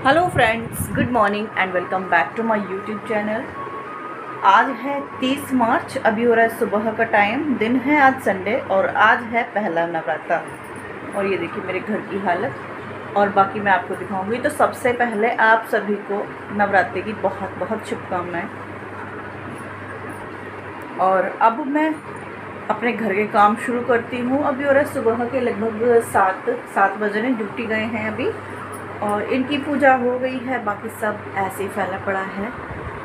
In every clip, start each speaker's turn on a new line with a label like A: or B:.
A: Hello friends, good morning and welcome back to my YouTube channel. आज है 30 मार्च। अभी हो रहा है सुबह का टाइम। दिन है आज संडे और आज है पहला नवरात्रा। और ये देखिए मेरे घर की हालत और बाकी मैं आपको दिखाऊंगी। तो सबसे पहले आप सभी को नवरात्रि की बहुत बहुत शुभकामनाएं। और अब मैं अपने घर के काम शुरू करती हूँ। अभी हो रहा है सुबह के लगभग 7 बजे ने ड्यूटी गए हैं अभी, और इनकी पूजा हो गई है। बाकी सब ऐसे ही फैला पड़ा है।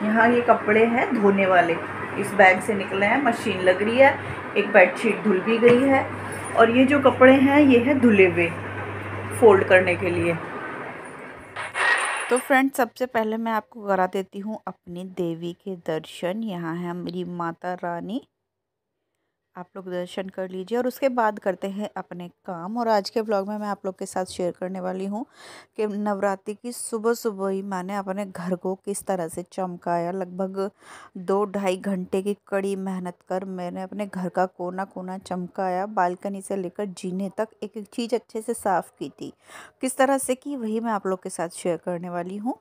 A: यहाँ ये कपड़े हैं धोने वाले, इस बैग से निकले हैं, मशीन लग रही है। एक बेडशीट धुल भी गई है और ये जो कपड़े हैं ये है धुले हुए, फोल्ड करने के लिए। तो फ्रेंड्स, सबसे पहले मैं आपको करा देती हूँ अपनी देवी के दर्शन। यहाँ है मेरी माता रानी, आप लोग दर्शन कर लीजिए और उसके बाद करते हैं अपने काम। और आज के ब्लॉग में मैं आप लोग के साथ शेयर करने वाली हूँ कि नवरात्रि की सुबह सुबह ही मैंने अपने घर को किस तरह से चमकाया। लगभग 2-2.5 घंटे की कड़ी मेहनत कर मैंने अपने घर का कोना कोना चमकाया। बालकनी से लेकर जीने तक एक एक चीज़ अच्छे से साफ़ की थी। किस तरह से की वही मैं आप लोग के साथ शेयर करने वाली हूँ।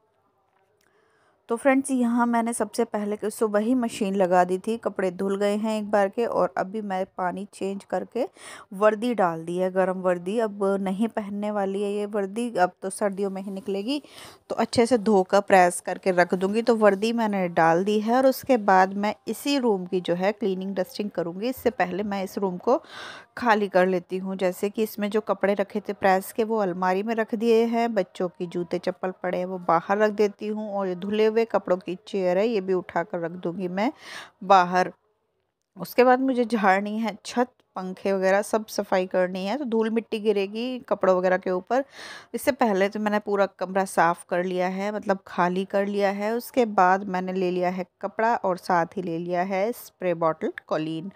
A: तो फ्रेंड्स, यहाँ मैंने सबसे पहले सुबह ही मशीन लगा दी थी। कपड़े धुल गए हैं एक बार के, और अभी मैं पानी चेंज करके वर्दी डाल दी है, गरम वर्दी। अब नहीं पहनने वाली है ये वर्दी, अब तो सर्दियों में ही निकलेगी। तो अच्छे से धोकर प्रेस करके रख दूँगी। तो वर्दी मैंने डाल दी है और उसके बाद मैं इसी रूम की जो है क्लीनिंग डस्टिंग करूँगी। इससे पहले मैं इस रूम को खाली कर लेती हूँ। जैसे कि इसमें जो कपड़े रखे थे प्रेस के वो अलमारी में रख दिए हैं। बच्चों की जूते चप्पल पड़े हैं वो बाहर रख देती हूँ। और ये धुले हुए कपड़ों की चेयर है ये भी उठा कर रख दूँगी मैं बाहर। उसके बाद मुझे झाड़नी है छत, पंखे वगैरह सब सफाई करनी है। तो धूल मिट्टी गिरेगी कपड़ों वगैरह के ऊपर। इससे पहले तो मैंने पूरा कमरा साफ़ कर लिया है, मतलब खाली कर लिया है। उसके बाद मैंने ले लिया है कपड़ा और साथ ही ले लिया है स्प्रे बॉटल कोलीन।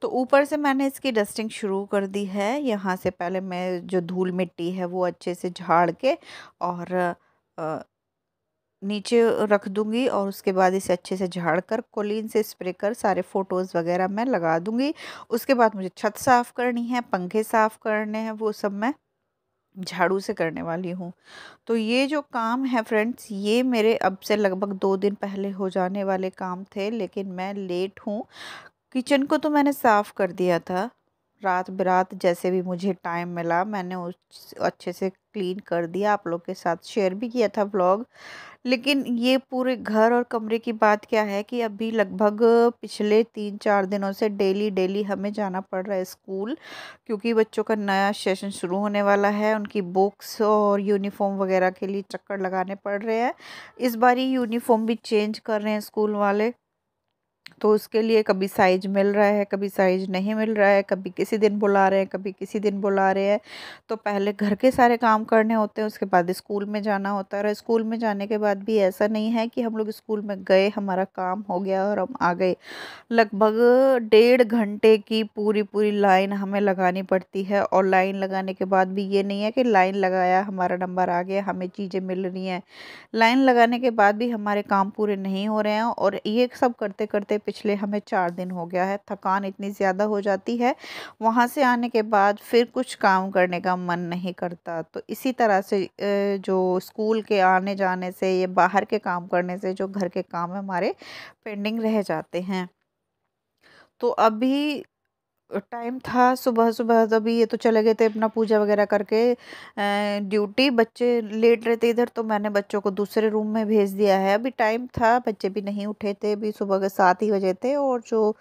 A: तो ऊपर से मैंने इसकी डस्टिंग शुरू कर दी है। यहाँ से पहले मैं जो धूल मिट्टी है वो अच्छे से झाड़ के और अ, नीचे रख दूंगी। और उसके बाद इसे अच्छे से झाड़ कर कोलीन से स्प्रे कर सारे फ़ोटोज़ वगैरह मैं लगा दूंगी। उसके बाद मुझे छत साफ़ करनी है, पंखे साफ़ करने हैं, वो सब मैं झाड़ू से करने वाली हूँ। तो ये जो काम है फ्रेंड्स, ये मेरे अब से लगभग 2 दिन पहले हो जाने वाले काम थे, लेकिन मैं लेट हूँ। किचन को तो मैंने साफ़ कर दिया था, रात बिरात जैसे भी मुझे टाइम मिला मैंने उस अच्छे से क्लीन कर दिया। आप लोग के साथ शेयर भी किया था व्लॉग। लेकिन ये पूरे घर और कमरे की बात क्या है कि अभी लगभग पिछले 3-4 दिनों से डेली डेली हमें जाना पड़ रहा है स्कूल, क्योंकि बच्चों का नया सेशन शुरू होने वाला है। उनकी बुक्स और यूनिफॉर्म वगैरह के लिए चक्कर लगाने पड़ रहे हैं। इस बार ये यूनिफॉर्म भी चेंज कर रहे हैं स्कूल वाले। तो उसके लिए कभी साइज मिल रहा है, कभी साइज नहीं मिल रहा है, कभी किसी दिन बुला रहे हैं, कभी किसी दिन बुला रहे हैं। तो पहले घर के सारे काम करने होते हैं, उसके बाद स्कूल में जाना होता है। और स्कूल में जाने के बाद भी ऐसा नहीं है कि हम लोग स्कूल में गए, हमारा काम हो गया और हम आ गए। लगभग 1.5 घंटे की पूरी पूरी लाइन हमें लगानी पड़ती है। और लाइन लगाने के बाद भी ये नहीं है कि लाइन लगाया, हमारा नंबर आ गया, हमें चीज़ें मिल रही हैं। लाइन लगाने के बाद भी हमारे काम पूरे नहीं हो रहे हैं। और ये सब करते करते पिछले हमें 4 दिन हो गया है। थकान इतनी ज़्यादा हो जाती है, वहाँ से आने के बाद फिर कुछ काम करने का मन नहीं करता। तो इसी तरह से जो स्कूल के आने जाने से, ये बाहर के काम करने से जो घर के काम हमारे पेंडिंग रह जाते हैं। तो अभी टाइम था सुबह सुबह, तभी ये तो चले गए थे अपना पूजा वगैरह करके ड्यूटी। बच्चे लेट रहे थे इधर, तो मैंने बच्चों को दूसरे रूम में भेज दिया है। अभी टाइम था, बच्चे भी नहीं उठे थे, अभी सुबह के 7 ही बजे थे। और जो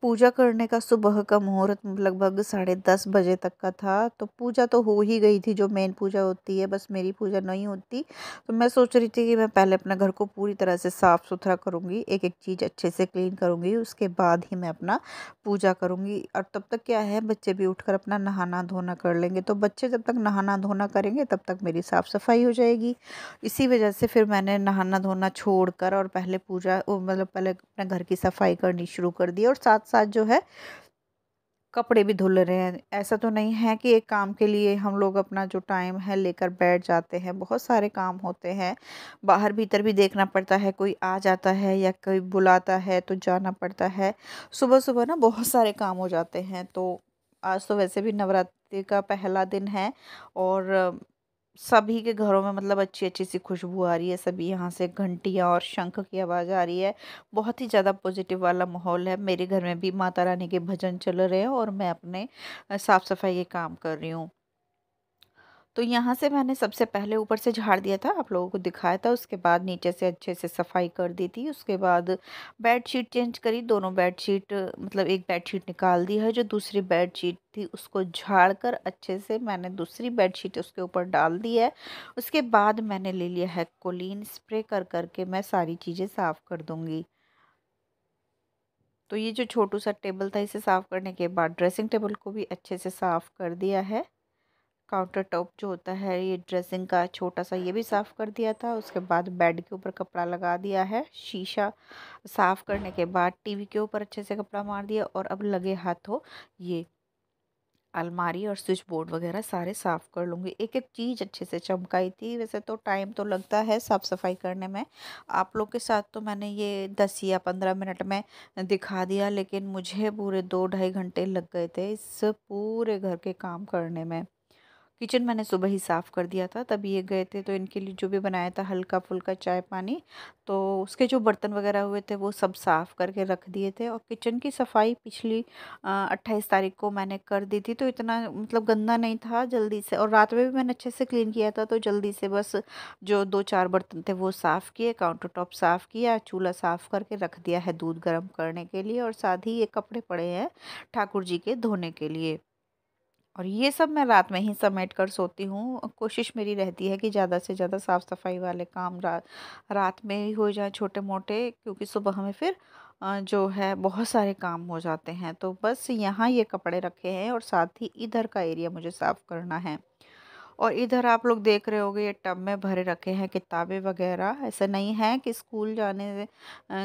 A: पूजा करने का सुबह का मुहूर्त लगभग 10:30 बजे तक का था। तो पूजा तो हो ही गई थी, जो मेन पूजा होती है, बस मेरी पूजा नहीं होती। तो मैं सोच रही थी कि मैं पहले अपने घर को पूरी तरह से साफ़ सुथरा करूँगी, एक एक चीज़ अच्छे से क्लीन करूँगी, उसके बाद ही मैं अपना पूजा करूँगी। और तब तक क्या है, बच्चे भी उठकर अपना नहाना धोना कर लेंगे। तो बच्चे जब तक नहाना धोना करेंगे तब तक मेरी साफ़ सफाई हो जाएगी। इसी वजह से फिर मैंने नहाना धोना छोड़कर और पहले पूजा मतलब पहले अपने घर की सफाई करनी शुरू कर दी। और साथ साथ जो है कपड़े भी धुल रहे हैं। ऐसा तो नहीं है कि एक काम के लिए हम लोग अपना जो टाइम है लेकर बैठ जाते हैं, बहुत सारे काम होते हैं। बाहर भीतर भी देखना पड़ता है, कोई आ जाता है या कोई बुलाता है तो जाना पड़ता है। सुबह सुबह ना बहुत सारे काम हो जाते हैं। तो आज तो वैसे भी नवरात्रि का पहला दिन है और सभी के घरों में मतलब अच्छी अच्छी सी खुशबू आ रही है। सभी यहाँ से घंटियाँ और शंख की आवाज़ आ रही है। बहुत ही ज़्यादा पॉजिटिव वाला माहौल है। मेरे घर में भी माता रानी के भजन चल रहे हैं और मैं अपने साफ़ सफाई के काम कर रही हूँ। तो यहाँ से मैंने सबसे पहले ऊपर से झाड़ दिया था, आप लोगों को दिखाया था। उसके बाद नीचे से अच्छे से सफाई कर दी थी। उसके बाद बेडशीट चेंज करी, दोनों बेडशीट मतलब एक बेडशीट निकाल दी है। जो दूसरी बेडशीट थी उसको झाड़ कर अच्छे से मैंने दूसरी बेडशीट उसके ऊपर डाल दी है। उसके बाद मैंने ले लिया है कोलीन स्प्रे कर करके मैं सारी चीज़ें साफ़ कर दूँगी। तो ये जो छोटू सा टेबल था इसे साफ़ करने के बाद ड्रेसिंग टेबल को भी अच्छे से साफ़ कर दिया है। काउंटर टॉप जो होता है ये ड्रेसिंग का छोटा सा ये भी साफ़ कर दिया था। उसके बाद बेड के ऊपर कपड़ा लगा दिया है। शीशा साफ़ करने के बाद टीवी के ऊपर अच्छे से कपड़ा मार दिया और अब लगे हाथों ये अलमारी और स्विच बोर्ड वगैरह सारे साफ़ कर लूँगी। एक एक चीज़ अच्छे से चमकाई थी। वैसे तो टाइम तो लगता है साफ़ सफाई करने में। आप लोग के साथ तो मैंने ये 10 या 15 मिनट में दिखा दिया, लेकिन मुझे पूरे 2 ढाई घंटे लग गए थे इस पूरे घर के काम करने में। किचन मैंने सुबह ही साफ़ कर दिया था, तब ये गए थे तो इनके लिए जो भी बनाया था हल्का फुल्का चाय पानी, तो उसके जो बर्तन वगैरह हुए थे वो सब साफ़ करके रख दिए थे। और किचन की सफाई पिछली 28 तारीख को मैंने कर दी थी, तो इतना मतलब गंदा नहीं था जल्दी से। और रात में भी मैंने अच्छे से क्लीन किया था, तो जल्दी से बस जो 2 4 बर्तन थे वो साफ़ किए, काउंटर टॉप साफ़ किया, चूल्हा साफ़ करके रख दिया है दूध गर्म करने के लिए। और साथ ही ये कपड़े पड़े हैं ठाकुर जी के धोने के लिए। और ये सब मैं रात में ही समेट कर सोती हूँ। कोशिश मेरी रहती है कि ज़्यादा से ज़्यादा साफ़ सफाई वाले काम रात में ही हो जाए छोटे मोटे, क्योंकि सुबह हमें फिर जो है बहुत सारे काम हो जाते हैं। तो बस यहाँ ये कपड़े रखे हैं और साथ ही इधर का एरिया मुझे साफ़ करना है। और इधर आप लोग देख रहे होंगे ये टब में भरे रखे हैं किताबें वगैरह। ऐसा नहीं है कि स्कूल जाने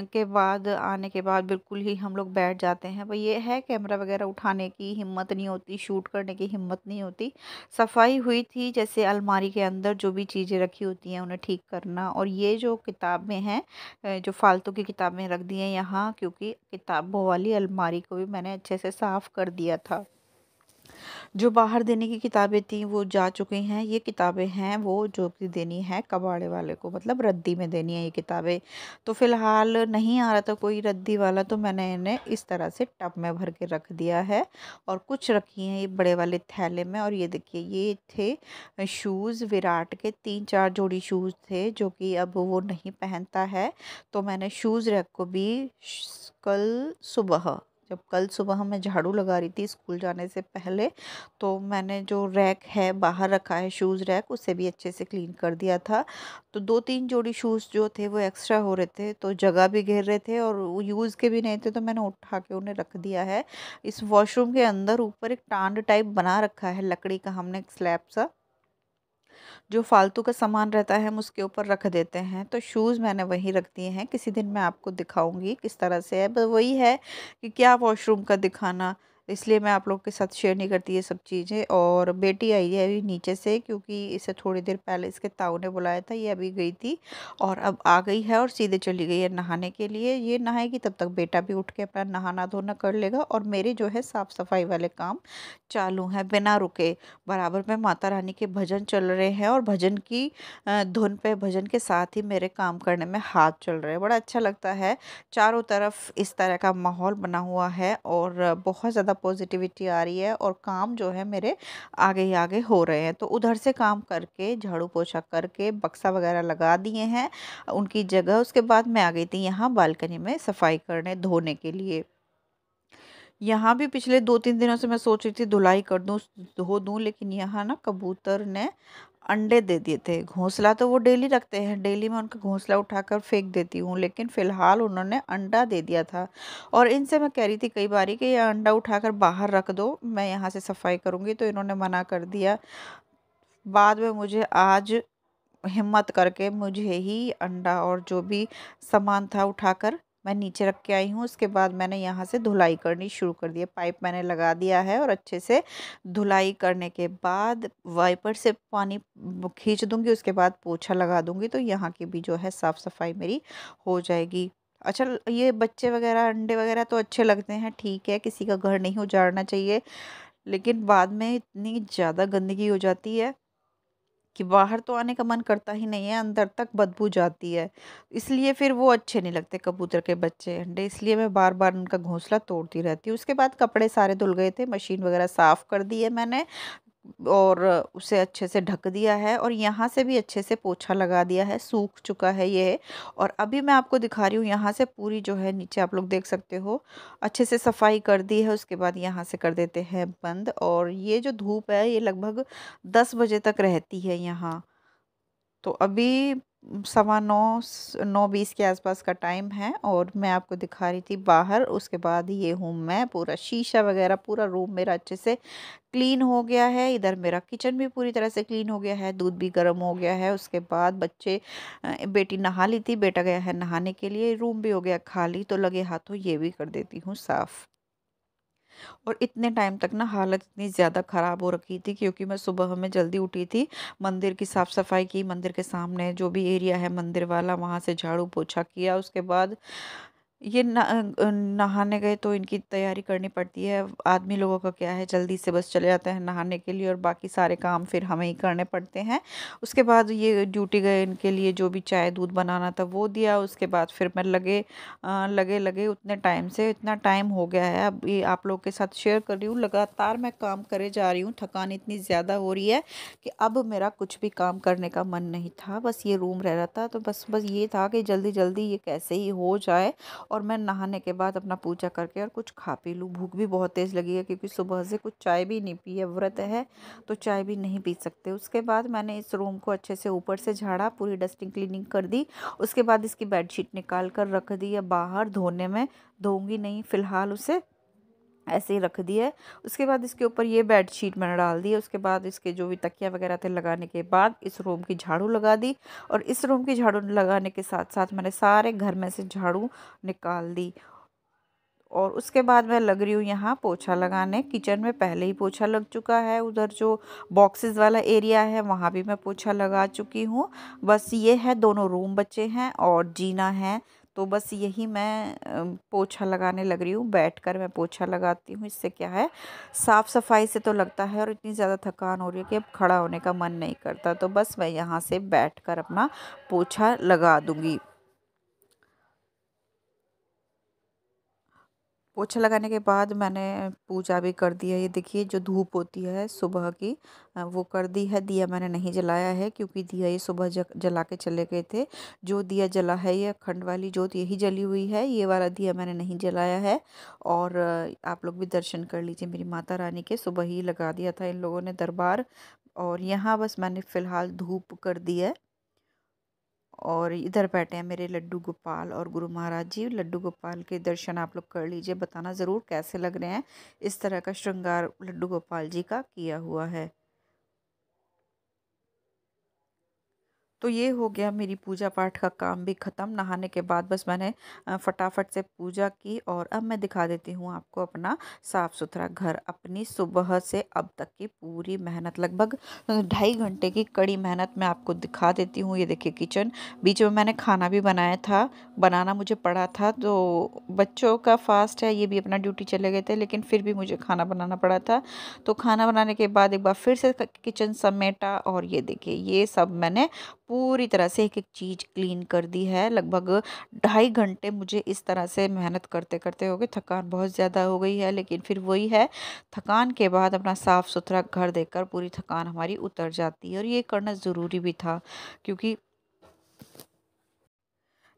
A: के बाद आने के बाद बिल्कुल ही हम लोग बैठ जाते हैं, पर ये है कैमरा वगैरह उठाने की हिम्मत नहीं होती, शूट करने की हिम्मत नहीं होती। सफाई हुई थी, जैसे अलमारी के अंदर जो भी चीज़ें रखी होती हैं उन्हें ठीक करना। और ये जो किताबें हैं जो फालतू की किताबें रख दी हैं यहाँ, क्योंकि किताबों वाली अलमारी को भी मैंने अच्छे से साफ़ कर दिया था। जो बाहर देने की किताबें थी वो जा चुकी हैं। ये किताबें हैं वो जो कि देनी है कबाड़े वाले को, मतलब रद्दी में देनी है ये किताबें। तो फ़िलहाल नहीं आ रहा था कोई रद्दी वाला, तो मैंने इन्हें इस तरह से टब में भर के रख दिया है। और कुछ रखी हैं ये बड़े वाले थैले में। और ये देखिए ये थे शूज़, विराट के 3 4 जोड़ी शूज़ थे जो कि अब वो नहीं पहनता है। तो मैंने शूज़ रैक को भी कल सुबह, जब कल सुबह मैं झाड़ू लगा रही थी स्कूल जाने से पहले, तो मैंने जो रैक है बाहर रखा है शूज़ रैक, उसे भी अच्छे से क्लीन कर दिया था। तो 2 3 जोड़ी शूज़ जो थे वो एक्स्ट्रा हो रहे थे, तो जगह भी घेर रहे थे और वो यूज़ के भी नहीं थे, तो मैंने उठा के उन्हें रख दिया है। इस वॉशरूम के अंदर ऊपर एक टांड टाइप बना रखा है लकड़ी का हमने, एक स्लैब सा। जो फालतू का सामान रहता है हम उसके ऊपर रख देते हैं। तो शूज़ मैंने वहीं रख दिए हैं। किसी दिन मैं आपको दिखाऊंगी किस तरह से है, बस वही है कि क्या वॉशरूम का दिखाना, इसलिए मैं आप लोग के साथ शेयर नहीं करती ये सब चीज़ें। और बेटी आई है अभी नीचे से, क्योंकि इसे थोड़ी देर पहले इसके ताऊ ने बुलाया था, ये अभी गई थी और अब आ गई है और सीधे चली गई है नहाने के लिए। ये नहाएगी तब तक बेटा भी उठ के अपना नहाना धोना कर लेगा और मेरे जो है साफ़ सफाई वाले काम चालू हैं बिना रुके। बराबर में माता रानी के भजन चल रहे हैं और भजन की धुन पे, भजन के साथ ही मेरे काम करने में हाथ चल रहे हैं। बड़ा अच्छा लगता है। चारों तरफ इस तरह का माहौल बना हुआ है और बहुत ज़्यादा पॉजिटिविटी आ रही है और काम जो है मेरे आगे ही आगे हो रहे हैं। तो उधर से काम करके झाड़ू पोछा करके बक्सा वगैरह लगा दिए हैं उनकी जगह। उसके बाद मैं आ गई थी यहाँ बालकनी में सफाई करने धोने के लिए। यहाँ भी पिछले 2 3 दिनों से मैं सोच रही थी धुलाई कर दूँ, धो दूँ, लेकिन यहाँ ना कबूतर ने अंडे दे दिए थे। घोंसला तो वो डेली रखते हैं, डेली मैं उनका घोंसला उठाकर फेंक देती हूँ, लेकिन फ़िलहाल उन्होंने अंडा दे दिया था। और इनसे मैं कह रही थी कई बारी कि ये अंडा उठाकर बाहर रख दो, मैं यहाँ से सफाई करूँगी, तो इन्होंने मना कर दिया। बाद में मुझे आज हिम्मत करके मुझे ही अंडा और जो भी सामान था उठाकर मैं नीचे रख के आई हूँ। उसके बाद मैंने यहाँ से धुलाई करनी शुरू कर दी है। पाइप मैंने लगा दिया है और अच्छे से धुलाई करने के बाद वाइपर से पानी खींच दूँगी, उसके बाद पोछा लगा दूँगी, तो यहाँ की भी जो है साफ़ सफाई मेरी हो जाएगी। अच्छा, ये बच्चे वगैरह अंडे वगैरह तो अच्छे लगते हैं, ठीक है, किसी का घर नहीं उजाड़ना चाहिए, लेकिन बाद में इतनी ज़्यादा गंदगी हो जाती है कि बाहर तो आने का मन करता ही नहीं है, अंदर तक बदबू जाती है। इसलिए फिर वो अच्छे नहीं लगते कबूतर के बच्चे अंडे, इसलिए मैं बार बार उनका घोंसला तोड़ती रहती हूँ। उसके बाद कपड़े सारे धुल गए थे, मशीन वगैरह साफ़ कर दी है मैंने और उसे अच्छे से ढक दिया है और यहाँ से भी अच्छे से पोछा लगा दिया है, सूख चुका है ये। और अभी मैं आपको दिखा रही हूँ यहाँ से पूरी जो है, नीचे आप लोग देख सकते हो, अच्छे से सफाई कर दी है। उसके बाद यहाँ से कर देते हैं बंद। और ये जो धूप है ये लगभग 10 बजे तक रहती है यहाँ। तो अभी 9:15 9:20 के आसपास का टाइम है और मैं आपको दिखा रही थी बाहर। उसके बाद ये हूँ मैं, पूरा शीशा वगैरह पूरा रूम मेरा अच्छे से क्लीन हो गया है। इधर मेरा किचन भी पूरी तरह से क्लीन हो गया है, दूध भी गर्म हो गया है। उसके बाद बेटी नहा ली थी, बेटा गया है नहाने के लिए, रूम भी हो गया खाली। तो लगे हाथों ये भी कर देती हूँ साफ़। और इतने टाइम तक ना हालत इतनी ज़्यादा ख़राब हो रखी थी क्योंकि मैं सुबह में जल्दी उठी थी, मंदिर की साफ़ सफाई की, मंदिर के सामने जो भी एरिया है मंदिर वाला वहाँ से झाड़ू पोछा किया। उसके बाद ये नहाने गए तो इनकी तैयारी करनी पड़ती है। आदमी लोगों का क्या है, जल्दी से बस चले जाते हैं नहाने के लिए और बाकी सारे काम फिर हमें ही करने पड़ते हैं। उसके बाद ये ड्यूटी गए, इनके लिए जो भी चाय दूध बनाना था वो दिया। उसके बाद फिर मैं लगे लगे उतने टाइम से इतना टाइम हो गया है। अब ये आप लोग के साथ शेयर कर रही हूँ, लगातार मैं काम करे जा रही हूँ, थकान इतनी ज़्यादा हो रही है कि अब मेरा कुछ भी काम करने का मन नहीं था। बस ये रूम रह रहा था तो बस ये था कि जल्दी जल्दी ये कैसे ही हो जाए और मैं नहाने के बाद अपना पूजा करके और कुछ खा पी लूँ। भूख भी बहुत तेज़ लगी है क्योंकि सुबह से कुछ चाय भी नहीं पी है, व्रत है तो चाय भी नहीं पी सकते। उसके बाद मैंने इस रूम को अच्छे से ऊपर से झाड़ा, पूरी डस्टिंग क्लीनिंग कर दी। उसके बाद इसकी बेडशीट निकाल कर रख दी है बाहर धोने में, धोऊंगी नहीं फ़िलहाल, उसे ऐसे ही रख दी है। उसके बाद इसके ऊपर ये बेडशीट मैंने डाल दी है। उसके बाद इसके जो भी तकिया वगैरह थे लगाने के बाद इस रूम की झाड़ू लगा दी और इस रूम की झाड़ू लगाने के साथ साथ मैंने सारे घर में से झाड़ू निकाल दी। और उसके बाद मैं लग रही हूँ यहाँ पोछा लगाने। किचन में पहले ही पोछा लग चुका है, उधर जो बॉक्सेस वाला एरिया है वहाँ भी मैं पोछा लगा चुकी हूँ। बस ये है, दोनों रूम बचे हैं और जीना है। तो बस यही मैं पोछा लगाने लग रही हूँ, बैठकर मैं पोछा लगाती हूँ। इससे क्या है, साफ़ सफाई से तो लगता है और इतनी ज़्यादा थकान हो रही है कि अब खड़ा होने का मन नहीं करता। तो बस मैं यहाँ से बैठकर अपना पोछा लगा दूँगी। पोछा लगाने के बाद मैंने पूजा भी कर दी है। ये देखिए जो धूप होती है सुबह की, वो कर दी है। दिया मैंने नहीं जलाया है क्योंकि दिया ये सुबह जला के चले गए थे। जो दिया जला है ये अखंड वाली जोत यही जली हुई है, ये वाला दिया मैंने नहीं जलाया है। और आप लोग भी दर्शन कर लीजिए मेरी माता रानी के। सुबह ही लगा दिया था इन लोगों ने दरबार। और यहाँ बस मैंने फ़िलहाल धूप कर दी है। और इधर बैठे हैं मेरे लड्डू गोपाल और गुरु महाराज जी। लड्डू गोपाल के दर्शन आप लोग कर लीजिए, बताना ज़रूर कैसे लग रहे हैं। इस तरह का श्रृंगार लड्डू गोपाल जी का किया हुआ है। तो ये हो गया मेरी पूजा पाठ का काम भी ख़त्म। नहाने के बाद बस मैंने फटाफट से पूजा की और अब मैं दिखा देती हूँ आपको अपना साफ़ सुथरा घर। अपनी सुबह से अब तक की पूरी मेहनत, लगभग 2.5 घंटे की कड़ी मेहनत मैं आपको दिखा देती हूँ। ये देखिए किचन, बीच में मैंने खाना भी बनाया था, बनाना मुझे पड़ा था। तो बच्चों का फास्ट है, ये भी अपना ड्यूटी चले गए थे, लेकिन फिर भी मुझे खाना बनाना पड़ा था। तो खाना बनाने के बाद एक बार फिर से किचन समेटा और ये देखिए ये सब मैंने पूरी तरह से एक-एक चीज़ क्लीन कर दी है। लगभग 2.5 घंटे मुझे इस तरह से मेहनत करते-करते हो गए। थकान बहुत ज़्यादा हो गई है, लेकिन फिर वही है, थकान के बाद अपना साफ-सुथरा घर देखकर पूरी थकान हमारी उतर जाती है और ये करना ज़रूरी भी था क्योंकि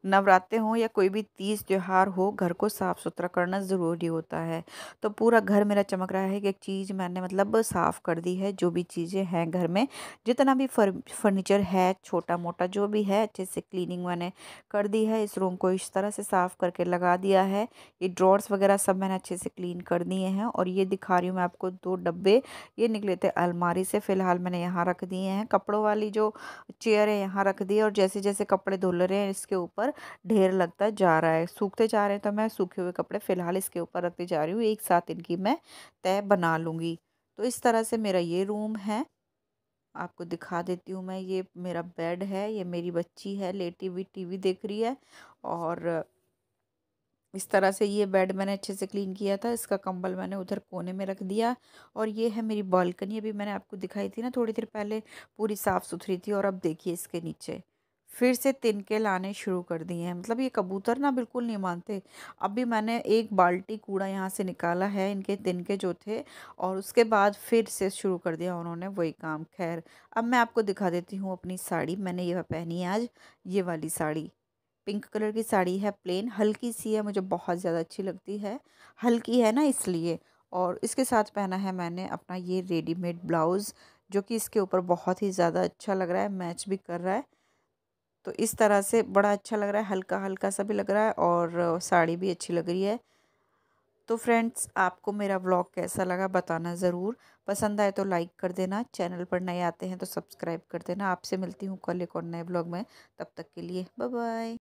A: नवरात्रे हों या कोई भी तीज त्योहार हो, घर को साफ़ सुथरा करना ज़रूरी होता है। तो पूरा घर मेरा चमक रहा है कि एक चीज़ मैंने मतलब साफ़ कर दी है। जो भी चीज़ें हैं घर में, जितना भी फर्नीचर है छोटा-मोटा जो भी है, अच्छे से क्लीनिंग मैंने कर दी है। इस रूम को इस तरह से साफ़ करके लगा दिया है। ये ड्रॉर्स वगैरह सब मैंने अच्छे से क्लीन कर दिए हैं और ये दिखा रही हूँ मैं आपको 2 डब्बे, ये निकले थे अलमारी से। फ़िलहाल मैंने यहाँ रख दिए हैं। कपड़ों वाली जो चेयर है यहाँ रख दी है और जैसे-जैसे कपड़े धुल रहे हैं इसके ऊपर ढेर लगता जा रहा है, सूखते जा रहे हैं। तो मैं सूखे हुए कपड़े फ़िलहाल इसके ऊपर रखती जा रही हूँ, एक साथ इनकी मैं तह बना लूँगी। तो इस तरह से मेरा ये रूम है, आपको दिखा देती हूँ मैं। ये मेरा बेड है, ये मेरी बच्ची है लेटी हुई टीवी देख रही है और इस तरह से ये बेड मैंने अच्छे से क्लीन किया था। इसका कंबल मैंने उधर कोने में रख दिया और ये है मेरी बालकनी। अभी मैंने आपको दिखाई थी ना थोड़ी देर पहले, पूरी साफ़ सुथरी थी। और अब देखिए इसके नीचे फिर से तिनके लाने शुरू कर दिए हैं। मतलब ये कबूतर ना बिल्कुल नहीं मानते। अभी मैंने एक बाल्टी कूड़ा यहाँ से निकाला है, इनके तिनके जो थे, और उसके बाद फिर से शुरू कर दिया उन्होंने वही काम। खैर, अब मैं आपको दिखा देती हूँ अपनी साड़ी। मैंने ये पहनी है आज, ये वाली साड़ी पिंक कलर की साड़ी है, प्लेन हल्की सी है, मुझे बहुत ज़्यादा अच्छी लगती है। हल्की है ना इसलिए। और इसके साथ पहना है मैंने अपना ये रेडीमेड ब्लाउज़, जो कि इसके ऊपर बहुत ही ज़्यादा अच्छा लग रहा है, मैच भी कर रहा है। तो इस तरह से बड़ा अच्छा लग रहा है, हल्का हल्का सा भी लग रहा है और साड़ी भी अच्छी लग रही है। तो फ्रेंड्स, आपको मेरा व्लॉग कैसा लगा बताना ज़रूर। पसंद आए तो लाइक कर देना, चैनल पर नए आते हैं तो सब्सक्राइब कर देना। आपसे मिलती हूँ कल एक और नए व्लॉग में। तब तक के लिए बाय बाय।